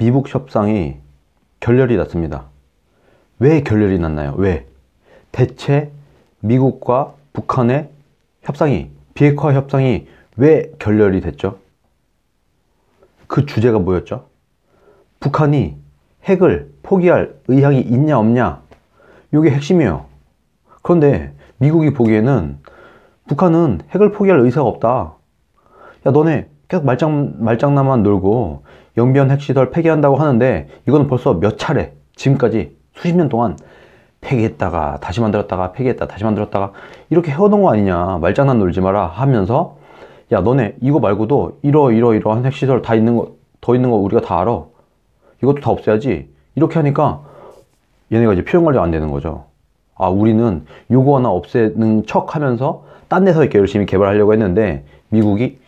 미북 협상이 결렬이 났습니다. 왜 결렬이 났나요? 왜? 대체 미국과 북한의 협상이, 비핵화 협상이 왜 결렬이 됐죠? 그 주제가 뭐였죠? 북한이 핵을 포기할 의향이 있냐 없냐, 이게 핵심이에요. 그런데 미국이 보기에는 북한은 핵을 포기할 의사가 없다. 야, 너네 계속 말장난만 놀고 영변 핵시설 폐기한다고 하는데 이거는 벌써 몇 차례, 지금까지 수십 년 동안 폐기했다가 다시 만들었다가 폐기했다 다시 만들었다가 이렇게 해오던 거 아니냐, 말장난 놀지 마라 하면서, 야, 너네 이거 말고도 이러한 핵시설 다 있는 거, 더 있는 거 우리가 다 알아. 이것도 다 없애야지. 이렇게 하니까 얘네가 이제 표현 관리가 안 되는 거죠. 아, 우리는 요거 하나 없애는 척 하면서 딴 데서 이렇게 열심히 개발하려고 했는데 미국이,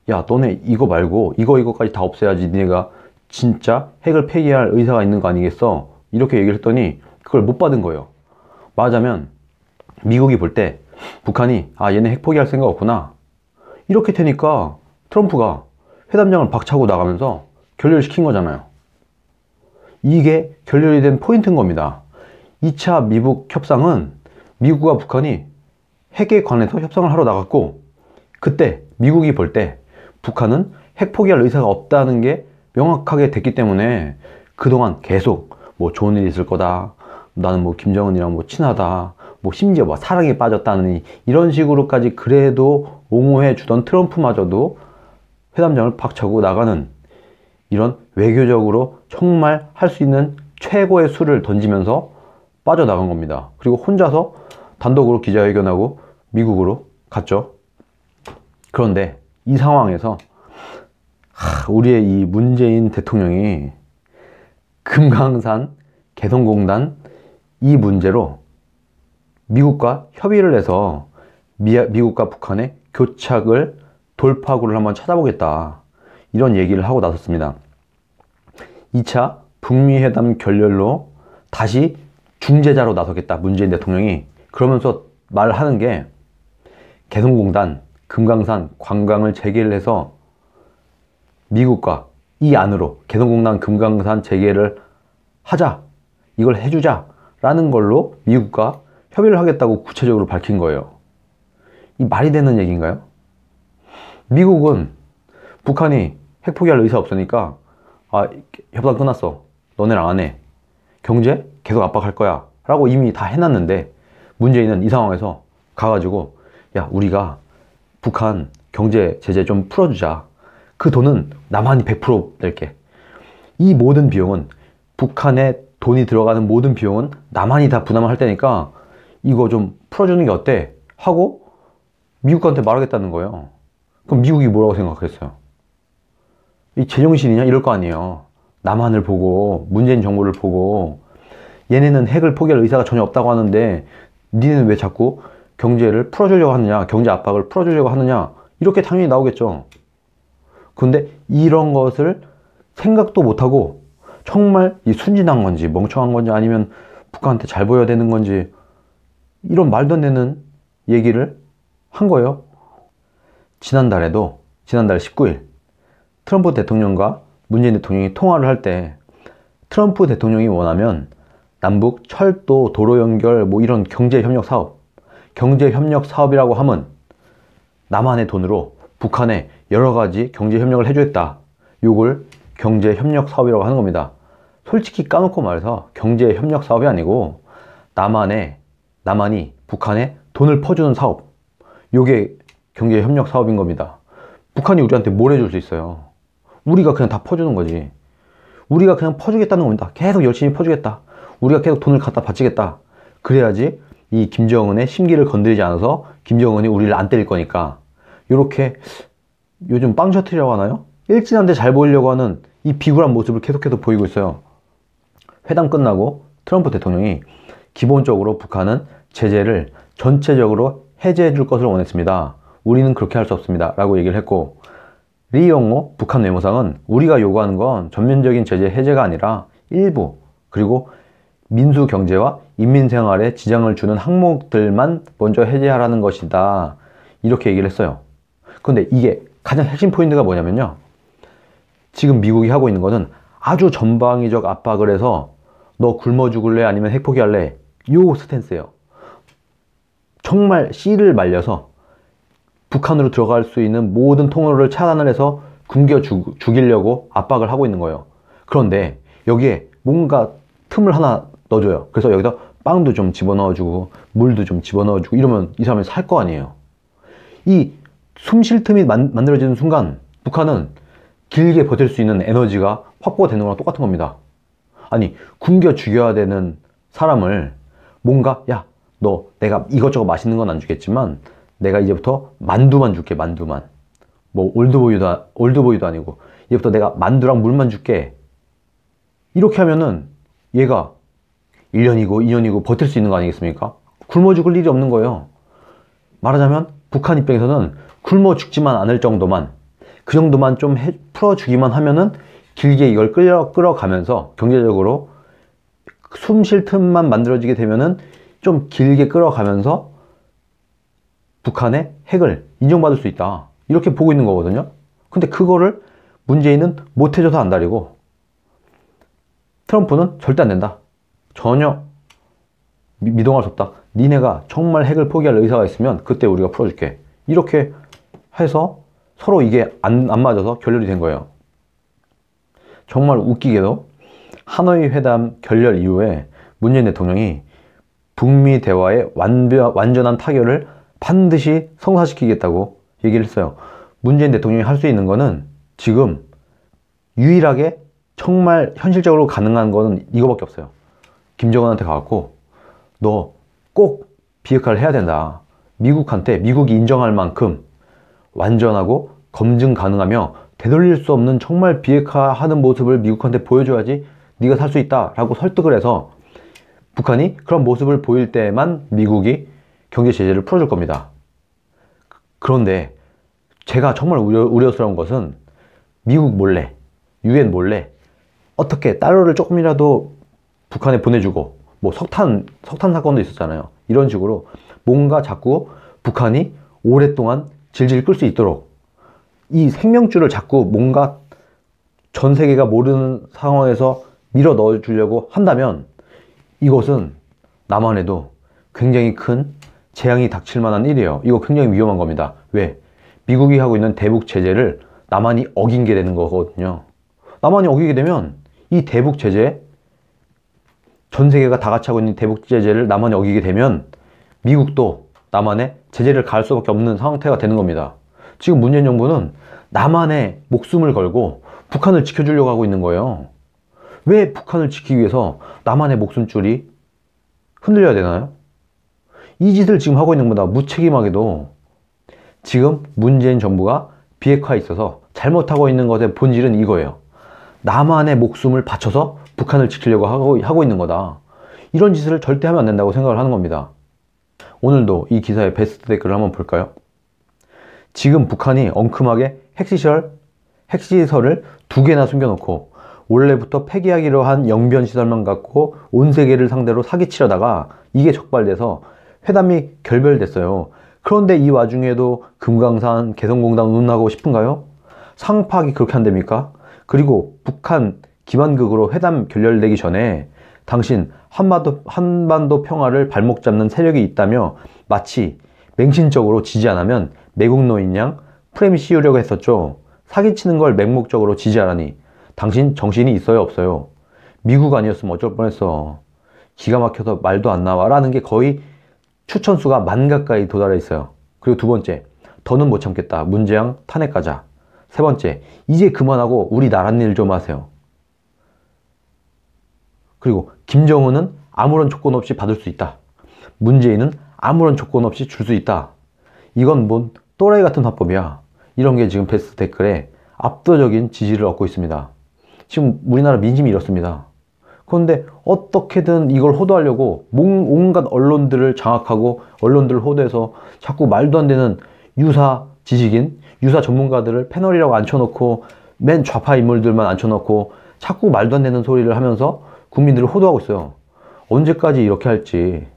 야, 너네 이거 말고 이거까지 다 없애야지. 니네가 진짜 핵을 폐기할 의사가 있는 거 아니겠어? 이렇게 얘기를 했더니 그걸 못 받은 거예요. 말하자면 미국이 볼 때 북한이, 아, 얘네 핵 포기할 생각 없구나, 이렇게 되니까 트럼프가 회담장을 박차고 나가면서 결렬시킨 거잖아요. 이게 결렬이 된 포인트인 겁니다. 2차 미북 협상은 미국과 북한이 핵에 관해서 협상을 하러 나갔고, 그때 미국이 볼 때 북한은 핵 포기할 의사가 없다는 게 명확하게 됐기 때문에 그동안 계속 뭐 좋은 일이 있을 거다, 나는 뭐 김정은이랑 뭐 친하다, 뭐 심지어 뭐 사랑에 빠졌다느니 이런 식으로까지 그래도 옹호해 주던 트럼프마저도 회담장을 박차고 나가는, 이런 외교적으로 정말 할 수 있는 최고의 수를 던지면서 빠져나간 겁니다. 그리고 혼자서 단독으로 기자회견하고 미국으로 갔죠. 그런데 이 상황에서 우리의 이 문재인 대통령이 금강산 개성공단 이 문제로 미국과 협의를 해서 미국과 북한의 교착을, 돌파구를 한번 찾아보겠다, 이런 얘기를 하고 나섰습니다. 2차 북미회담 결렬로 다시 중재자로 나서겠다, 문재인 대통령이. 그러면서 말하는 게 개성공단, 금강산 관광을 재개를 해서 미국과 이 안으로 개성공단, 금강산 재개를 하자, 이걸 해주자 라는 걸로 미국과 협의를 하겠다고 구체적으로 밝힌 거예요. 이 말이 되는 얘기인가요? 미국은 북한이 핵 포기할 의사 없으니까, 아, 협상 끝났어, 너네랑 안 해, 경제 계속 압박할 거야 라고 이미 다 해놨는데, 문재인은 이 상황에서 가가지고, 야, 우리가 북한 경제 제재 좀 풀어주자, 그 돈은 남한이 100% 낼게, 이 모든 비용은, 북한에 돈이 들어가는 모든 비용은 남한이 다 부담을 할 테니까 이거 좀 풀어주는 게 어때? 하고 미국한테 말하겠다는 거예요. 그럼 미국이 뭐라고 생각했어요? 이 제정신이냐? 이럴 거 아니에요. 남한을 보고, 문재인 정부를 보고, 얘네는 핵을 포기할 의사가 전혀 없다고 하는데 니네는 왜 자꾸 경제를 풀어주려고 하느냐, 경제 압박을 풀어주려고 하느냐, 이렇게 당연히 나오겠죠. 근데 이런 것을 생각도 못하고 정말 이 순진한 건지 멍청한 건지 아니면 북한한테 잘 보여야 되는 건지, 이런 말도 안 되는 얘기를 한 거예요. 지난달 19일 트럼프 대통령과 문재인 대통령이 통화를 할 때, 트럼프 대통령이 원하면 남북 철도, 도로 연결, 뭐 이런 경제협력 사업이라고 하면 남한의 돈으로 북한에 여러 가지 경제협력을 해주겠다, 요걸 경제협력 사업이라고 하는 겁니다. 솔직히 까놓고 말해서 경제협력 사업이 아니고 남한이 북한에 돈을 퍼주는 사업, 요게 경제협력 사업인 겁니다. 북한이 우리한테 뭘 해줄 수 있어요? 우리가 그냥 다 퍼주는 거지. 우리가 그냥 퍼주겠다는 겁니다. 계속 열심히 퍼주겠다, 우리가 계속 돈을 갖다 바치겠다. 그래야지 이 김정은의 심기를 건드리지 않아서 김정은이 우리를 안 때릴 거니까. 요렇게 요즘 빵 셔틀이라고 하나요? 일진한데 잘 보이려고 하는 이 비굴한 모습을 계속해서 보이고 있어요. 회담 끝나고 트럼프 대통령이 기본적으로 북한은 제재를 전체적으로 해제해 줄 것을 원했습니다. 우리는 그렇게 할 수 없습니다 라고 얘기를 했고, 리용호 북한 외무상은 우리가 요구하는 건 전면적인 제재 해제가 아니라 일부, 그리고 민수 경제와 인민 생활에 지장을 주는 항목들만 먼저 해제하라는 것이다, 이렇게 얘기를 했어요. 근데 이게 가장 핵심 포인트가 뭐냐면요, 지금 미국이 하고 있는 거는 아주 전방위적 압박을 해서 너 굶어 죽을래? 아니면 핵 포기할래? 요 스탠스예요. 정말 씨를 말려서 북한으로 들어갈 수 있는 모든 통로를 차단을 해서 굶겨 죽이려고 압박을 하고 있는 거예요. 그런데 여기에 뭔가 틈을 하나 넣어줘요. 그래서 여기다 빵도 좀 집어넣어주고 물도 좀 집어넣어주고 이러면 이 사람이 살 거 아니에요. 이 숨 쉴 틈이 만들어지는 순간 북한은 길게 버틸 수 있는 에너지가 확보가 되는 거랑 똑같은 겁니다. 아니, 굶겨 죽여야 되는 사람을 뭔가, 야, 너 내가 이것저것 맛있는 건 안 주겠지만 내가 이제부터 만두만 줄게. 만두만. 뭐 올드보이도 아니고 이제부터 내가 만두랑 물만 줄게. 이렇게 하면은 얘가 1년이고 2년이고 버틸 수 있는 거 아니겠습니까? 굶어 죽을 일이 없는 거예요. 말하자면 북한 입장에서는 굶어 죽지만 않을 정도만, 그 정도만 좀 풀어주기만 하면은 길게 이걸 끌어가면서 경제적으로 숨 쉴 틈만 만들어지게 되면은 좀 길게 끌어가면서 북한의 핵을 인정받을 수 있다. 이렇게 보고 있는 거거든요. 근데 그거를 문재인은 못 해줘서 안달이고 트럼프는 절대 안 된다. 전혀 미동할 수 없다. 니네가 정말 핵을 포기할 의사가 있으면 그때 우리가 풀어줄게. 이렇게 해서 서로 이게 안 맞아서 결렬이 된 거예요. 정말 웃기게도 하노이 회담 결렬 이후에 문재인 대통령이 북미 대화의 완전한 타결을 반드시 성사시키겠다고 얘기를 했어요. 문재인 대통령이 할 수 있는 거는 지금 유일하게 정말 현실적으로 가능한 거는 이거밖에 없어요. 김정은한테 가갖고 너 꼭 비핵화를 해야 된다. 미국이 인정할 만큼 완전하고 검증 가능하며 되돌릴 수 없는 정말 비핵화하는 모습을 미국한테 보여줘야지 네가 살 수 있다 라고 설득을 해서 북한이 그런 모습을 보일 때만 미국이 경제 제재를 풀어줄 겁니다. 그런데 제가 정말 우려스러운 것은 미국 몰래, 유엔 몰래 어떻게 달러를 조금이라도 북한에 보내주고 뭐 석탄 사건도 있었잖아요. 이런 식으로 뭔가 자꾸 북한이 오랫동안 질질 끌 수 있도록 이 생명줄을 자꾸 뭔가 전 세계가 모르는 상황에서 밀어 넣어 주려고 한다면 이것은 남한에도 굉장히 큰 재앙이 닥칠 만한 일이에요. 이거 굉장히 위험한 겁니다. 왜? 미국이 하고 있는 대북 제재를 남한이 어긴 게 되는 거거든요. 남한이 어기게 되면 이 대북 제재, 전 세계가 다 같이 하고 있는 대북 제재를 남한이 어기게 되면 미국도 남한에 제재를 가할 수밖에 없는 상태가 되는 겁니다. 지금 문재인 정부는 남한의 목숨을 걸고 북한을 지켜주려고 하고 있는 거예요. 왜 북한을 지키기 위해서 남한의 목숨줄이 흔들려야 되나요? 이 짓을 지금 하고 있는 것보다 무책임하게도 지금 문재인 정부가 비핵화에 있어서 잘못하고 있는 것의 본질은 이거예요. 남한의 목숨을 바쳐서 북한을 지키려고 하고 있는 거다. 이런 짓을 절대 하면 안 된다고 생각을 하는 겁니다. 오늘도 이 기사의 베스트 댓글을 한번 볼까요? 지금 북한이 엉큼하게 핵시설을 2개나 숨겨놓고 원래부터 폐기하기로 한 영변시설만 갖고 온 세계를 상대로 사기치려다가 이게 적발돼서 회담이 결별됐어요. 그런데 이 와중에도 금강산, 개성공단 운운하고 싶은가요? 상파하기 그렇게 한답니까? 그리고 북한 기만극으로 회담 결렬되기 전에 당신 한반도 평화를 발목 잡는 세력이 있다며 마치 맹신적으로 지지 안 하면 매국노인 양 프레임 씌우려고 했었죠. 사기치는 걸 맹목적으로 지지하라니 당신 정신이 있어요 없어요? 미국 아니었으면 어쩔 뻔했어. 기가 막혀서 말도 안 나와 라는 게 거의 추천수가 10,000 가까이 도달해 있어요. 그리고 두 번째, 더는 못 참겠다. 문재양 탄핵하자. 세 번째, 이제 그만하고 우리 나란 일 좀 하세요. 그리고 김정은은 아무런 조건 없이 받을 수 있다. 문재인은 아무런 조건 없이 줄 수 있다. 이건 뭔 또라이 같은 화법이야. 이런 게 지금 베스트 댓글에 압도적인 지지를 얻고 있습니다. 지금 우리나라 민심이 이렇습니다. 그런데 어떻게든 이걸 호도하려고 온갖 언론들을 장악하고 언론들을 호도해서 자꾸 말도 안 되는 유사 지식인, 유사 전문가들을 패널이라고 앉혀놓고 맨 좌파 인물들만 앉혀놓고 자꾸 말도 안 되는 소리를 하면서 국민들을 호도하고 있어요. 언제까지 이렇게 할지.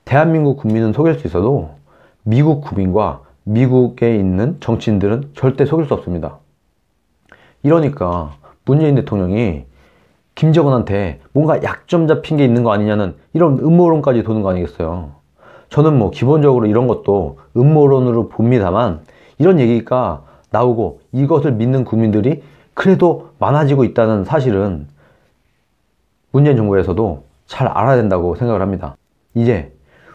대한민국 국민은 속일 수 있어도 미국 국민과 미국에 있는 정치인들은 절대 속일 수 없습니다. 이러니까 문재인 대통령이 김정은한테 뭔가 약점 잡힌 게 있는 거 아니냐는 이런 음모론까지 도는 거 아니겠어요. 저는 뭐 기본적으로 이런 것도 음모론으로 봅니다만, 이런 얘기가 나오고 이것을 믿는 국민들이 그래도 많아지고 있다는 사실은 문재인 정부에서도 잘 알아야 된다고 생각을 합니다. 이제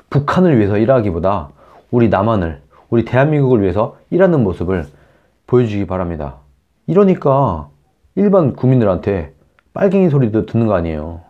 북한을 위해서 일하기보다 우리 남한을, 우리 대한민국을 위해서 일하는 모습을 보여주기 바랍니다. 이러니까 일반 국민들한테 빨갱이 소리도 듣는 거 아니에요.